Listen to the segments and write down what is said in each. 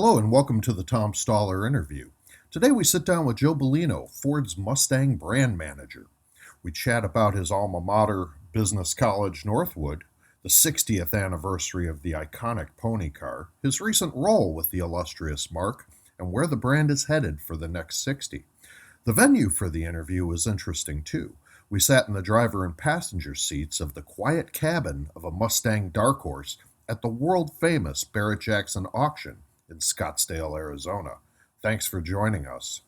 Hello and welcome to the Tom Stoller interview. Today we sit down with Joe Bellino, Ford's Mustang brand manager. We chat about his alma mater, Business College Northwood, the 60th anniversary of the iconic pony car, his recent role with the illustrious marque, and where the brand is headed for the next 60. The venue for the interview was interesting too. We sat in the driver and passenger seats of the quiet cabin of a Mustang Dark Horse at the world-famous Barrett-Jackson auction in Scottsdale, Arizona. Thanks for joining us.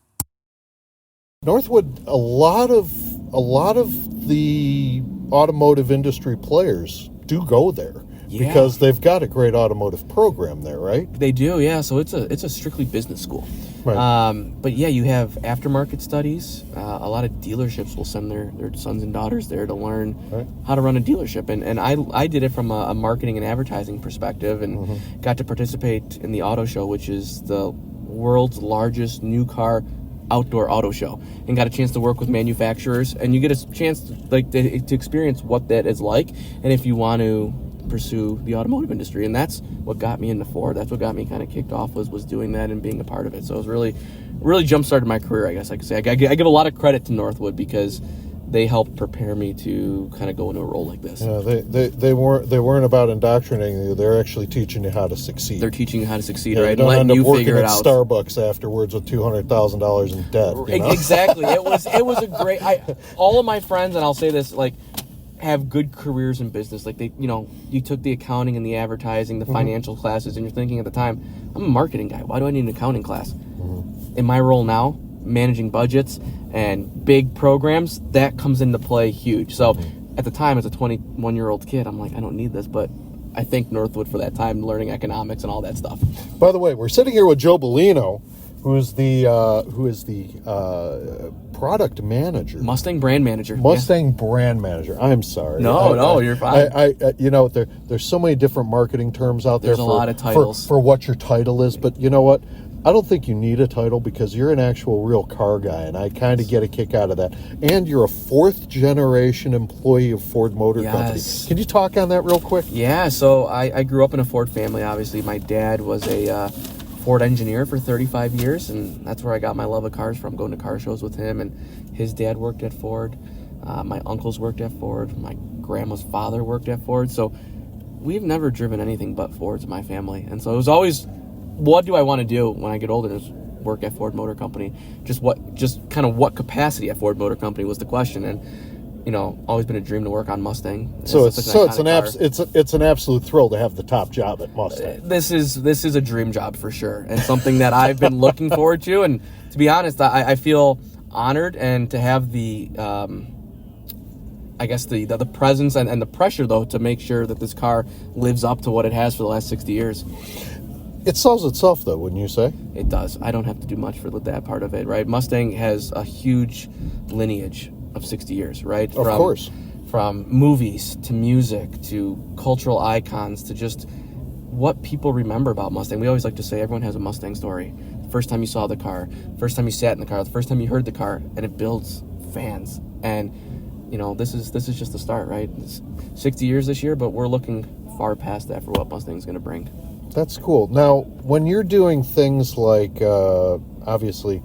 Northwood, a lot of the automotive industry players do go there because they've got a great automotive program there, right? They do, yeah. So it's a strictly business school. Right. But yeah, you have aftermarket studies. A lot of dealerships will send their sons and daughters there to learn how to run a dealership. And I did it from a marketing and advertising perspective and got to participate in the auto show, which is the world's largest new car outdoor auto show, and got a chance to work with manufacturers. And you get a chance to experience what that is like, and if you want to pursue the automotive industry. And that's what got me into Ford. That's what got me kind of kicked off was doing that and being a part of it. So it was really jump-started my career, I guess I could say. I give a lot of credit to Northwood because they helped prepare me to kind of go into a role like this. Yeah, they weren't about indoctrinating you. They're actually teaching you how to succeed. They're teaching you how to succeed, right? And don't letting end up you working figure it at out. Starbucks afterwards with $200,000 in debt. You know? Exactly. It was a great. All of my friends, and I'll say this, have good careers in business. You took the accounting and the advertising, the financial classes, and you're thinking at the time, I'm a marketing guy. Why do I need an accounting class? In my role now, managing budgets and big programs, that comes into play huge. So at the time, as a 21-year-old kid, I'm like, I don't need this, but I thank Northwood for that time learning economics and all that stuff. By the way, we're sitting here with Joe Bellino, who is the product manager, Mustang brand manager. Brand manager. I'm sorry. No, you're fine. There's so many different marketing terms out there. There's a lot of titles for what your title is, but you know what? I don't think you need a title because you're an actual real car guy, and I kind of get a kick out of that. And you're a fourth-generation employee of Ford Motor Company. Can you talk on that real quick? Yeah, so I grew up in a Ford family, obviously. My dad was a Ford engineer for 35 years, and that's where I got my love of cars from, going to car shows with him. And his dad worked at Ford. My uncles worked at Ford. My grandma's father worked at Ford. So we've never driven anything but Fords in my family. And so it was always, what do I want to do when I get older? Is work at Ford Motor Company. Just kind of what capacity at Ford Motor Company was the question. And always been a dream to work on Mustang. It's an absolute thrill to have the top job at Mustang. This is a dream job for sure, and something that I've been looking forward to. And to be honest, I feel honored and to have the presence and the pressure though to make sure that this car lives up to what it has for the last 60 years. It sells itself, though, wouldn't you say? It does. I don't have to do much for that part of it, right? Mustang has a huge lineage of 60 years, right? Of course. From movies to music to cultural icons to just what people remember about Mustang. We always like to say everyone has a Mustang story. The first time you saw the car, first time you sat in the car, the first time you heard the car, and it builds fans. And this is just the start, right? It's 60 years this year, but we're looking far past that for what Mustang's going to bring. That's cool. Now, when you're doing things like, obviously,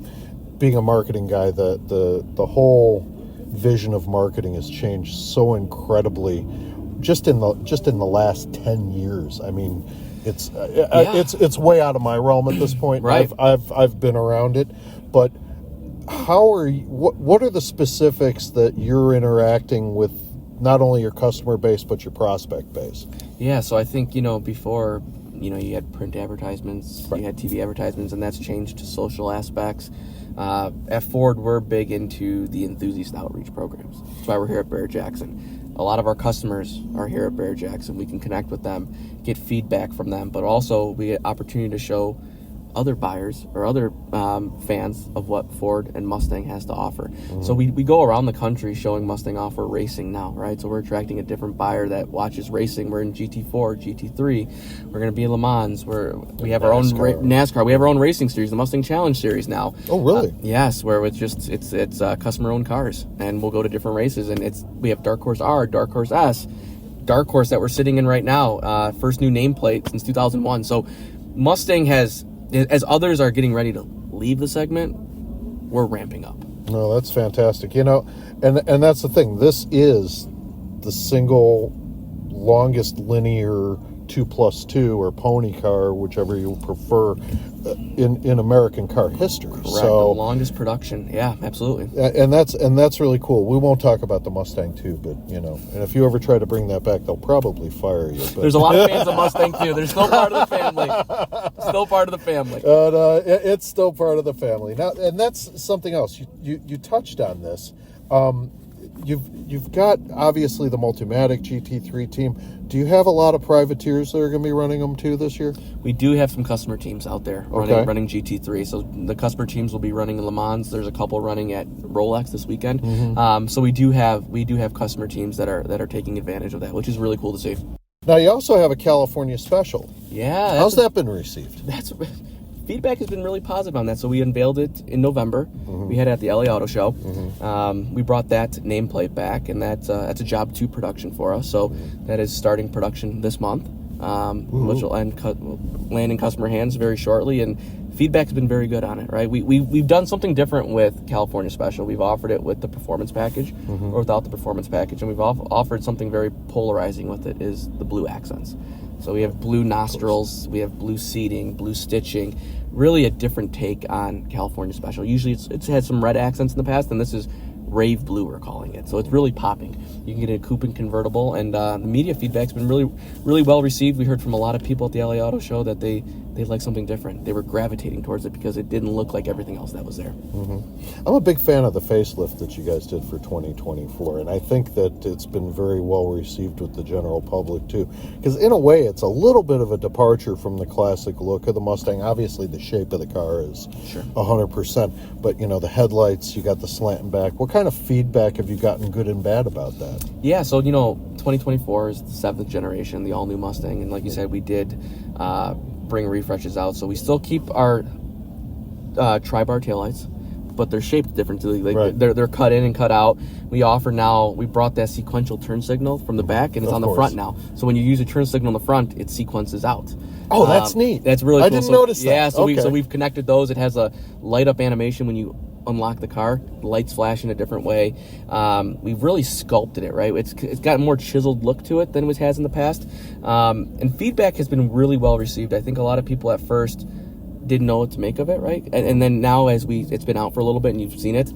being a marketing guy, the whole vision of marketing has changed so incredibly, just in the last 10 years. I mean, it's way out of my realm at this point. Right. I've been around it, but what are the specifics that you're interacting with? Not only your customer base, but your prospect base. Yeah, so I think, before, you had print advertisements, You had TV advertisements, and that's changed to social aspects. At Ford, we're big into the enthusiast outreach programs. That's why we're here at Barrett-Jackson. A lot of our customers are here at Barrett-Jackson. We can connect with them, get feedback from them, but also we get opportunity to show other buyers or other fans of what Ford and Mustang has to offer. So we go around the country showing Mustang offer racing now, right? So we're attracting a different buyer that watches racing. We're in GT4, GT3. We're going to be in Le Mans. We have our own NASCAR. We have our own racing series, the Mustang Challenge Series now. Oh, really? Yes, where it's customer-owned cars, and we'll go to different races. And we have Dark Horse R, Dark Horse S, Dark Horse that we're sitting in right now. First new nameplate since 2001. So Mustang has as others are getting ready to leave the segment, we're ramping up. No, that's fantastic. And that's the thing. This is the single longest linear 2+2 or pony car, whichever you prefer, in American car history. Correct. So, the longest production. Yeah, absolutely. and that's really cool. We won't talk about the Mustang 2, but and if you ever try to bring that back, they'll probably fire you. But. There's a lot of fans of Mustang 2. They're still part of the family. It's still part of the family now, and that's something else. You touched on this. You've got obviously the Multimatic GT3 team. Do you have a lot of privateers that are going to be running them too this year? We do have some customer teams out there running GT3. So the customer teams will be running in Le Mans. There's a couple running at Rolex this weekend. Mm-hmm. So we do have customer teams that are taking advantage of that, which is really cool to see. Now you also have a California Special. Yeah. How's that been received? Feedback has been really positive on that. So we unveiled it in November. Mm-hmm. We had it at the LA Auto Show. Mm-hmm. We brought that nameplate back, and that's a Job 2 production for us. So that is starting production this month, which will land in customer hands very shortly. And feedback's been very good on it. Right? We've done something different with California Special. We've offered it with the performance package or without the performance package, and we've offered something very polarizing with it. Is the blue accents. So we have blue nostrils, we have blue seating, blue stitching, really a different take on California Special. Usually it's had some red accents in the past, and this is rave blue, we're calling it. So it's really popping. You can get a coupe and convertible, and the media feedback's been really, really well received. We heard from a lot of people at the LA Auto Show that they like something different. They were gravitating towards it because it didn't look like everything else that was there. Mm-hmm. I'm a big fan of the facelift that you guys did for 2024, and I think that it's been very well received with the general public too. Because in a way, it's a little bit of a departure from the classic look of the Mustang. Obviously, the shape of the car is 100%, but the headlights, you got the slanting back. What kind of feedback have you gotten, good and bad, about that? Yeah, so 2024 is the 7th generation, the all-new Mustang, and like you said, we did bring refreshes out. So we still keep our tri-bar taillights, but they're shaped differently. They're cut in and cut out. We brought that sequential turn signal from the back, and it's on the front now. So when you use a turn signal on the front, it sequences out. Oh, that's neat. That's really cool. I didn't notice that. Yeah, so we've connected those. It has a light up animation when you unlock the car. The lights flash in a different way. We've really sculpted it, right? It's got a more chiseled look to it than it has in the past. And feedback has been really well received. I think a lot of people at first didn't know what to make of it, right? And then now as it's been out for a little bit and you've seen it,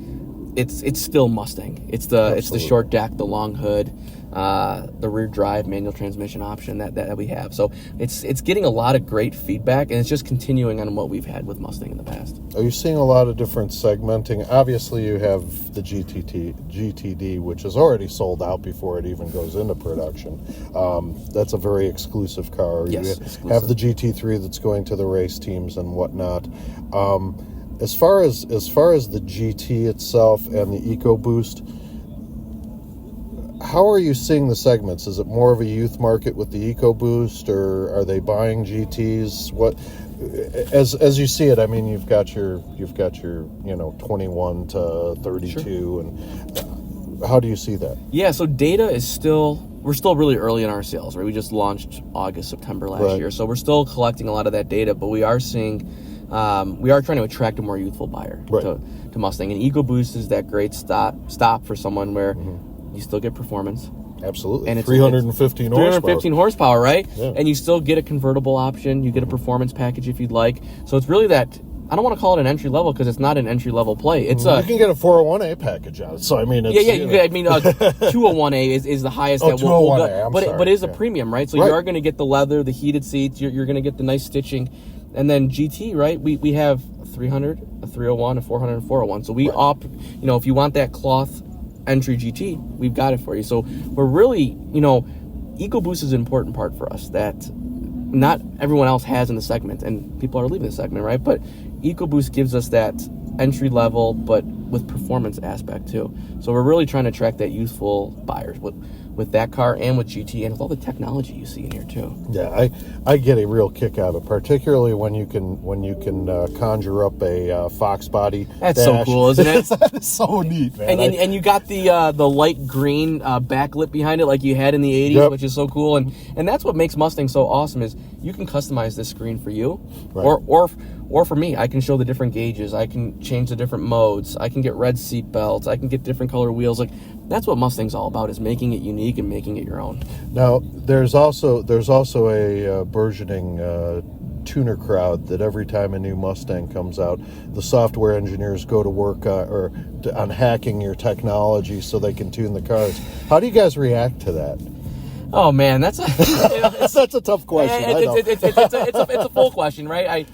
it's still Mustang. It's the short deck, the long hood, the rear drive manual transmission option that we have. So it's getting a lot of great feedback, and it's just continuing on what we've had with Mustang in the past. Are you seeing a lot of different segmenting? Obviously, you have the GTD, which is already sold out before it even goes into production. That's a very exclusive car. Yes, you exclusive. Have the GT3 that's going to the race teams and whatnot. As far as the GT itself and the EcoBoost, how are you seeing the segments? Is it more of a youth market with the EcoBoost, or are they buying GTs? What, as you see it, I mean, you've got your 21 to 32, and how do you see that? Yeah, so data is we're still really early in our sales, right? We just launched September last year, so we're still collecting a lot of that data, but we are seeing. We are trying to attract a more youthful buyer to Mustang, and EcoBoost is that great stop for someone where you still get performance. Absolutely. And it's 315 horsepower. 315 horsepower, right? Yeah. And you still get a convertible option. You get a performance package if you'd like. So it's really that. I don't want to call it an entry level because it's not an entry level play. It's you can get a 401A package out. So I mean, it's, I mean, 201A is the highest that we'll go, but it is a premium, right? So you are going to get the leather, the heated seats. You're going to get the nice stitching, and then GT, right? We have 300, a 301, a 400, and 401. So we opt, if you want that cloth entry GT, we've got it for you. So we're really, EcoBoost is an important part for us that not everyone else has in the segment, and people are leaving the segment, right? But EcoBoost gives us that entry level, but with performance aspect too. So we're really trying to attract that youthful buyers with that car and with GT and with all the technology you see in here too. Yeah, I get a real kick out of it, particularly when you can conjure up a Fox body. That's dash. So cool, isn't it? That is so neat, man. And you got the light green backlit behind it like you had in the 80s, which is so cool. And that's what makes Mustang so awesome is you can customize this screen for you, Or for me, I can show the different gauges. I can change the different modes. I can get red seat belts. I can get different color wheels. Like, that's what Mustang's all about, is making it unique and making it your own. Now, there's also a burgeoning tuner crowd that every time a new Mustang comes out, the software engineers go to work on hacking your technology so they can tune the cars. How do you guys react to that? Oh man, that's that's a tough question. It's a full question, right?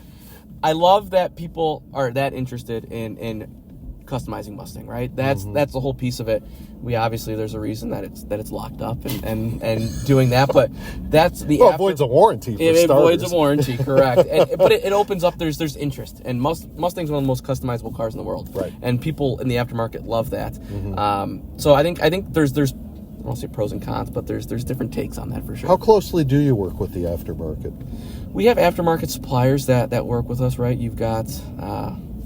I love that people are that interested in customizing Mustang, right? That's the whole piece of it. We obviously, there's a reason that it's locked up and doing that, but that's the it avoids a warranty. It avoids a warranty, correct? But it opens up. There's interest, and Mustang's one of the most customizable cars in the world, right? And people in the aftermarket love that. So I think there's I won't say pros and cons, but there's different takes on that for sure. How closely do you work with the aftermarket? We have aftermarket suppliers that work with us, right? You've got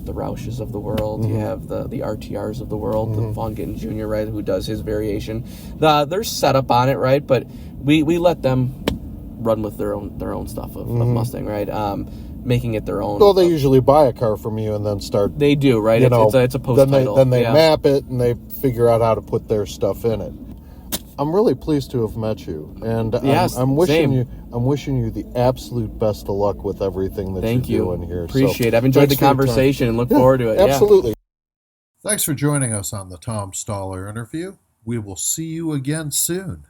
the Roushes of the world. You have the RTRs of the world, the Vaughn Gittin Jr., right, who does his variation. There's setup on it, right? But we let them run with their own stuff of Mustang, right? Making it their own. Well, they usually buy a car from you and then start. They do, right? It's a post title. Then they map it and they figure out how to put their stuff in it. I'm really pleased to have met you, and yes, I'm wishing same. I'm wishing you the absolute best of luck with everything that you're doing here. Appreciate it. I've enjoyed the conversation and look forward to it. Absolutely. Thanks for joining us on the Tom Stoller interview. We will see you again soon.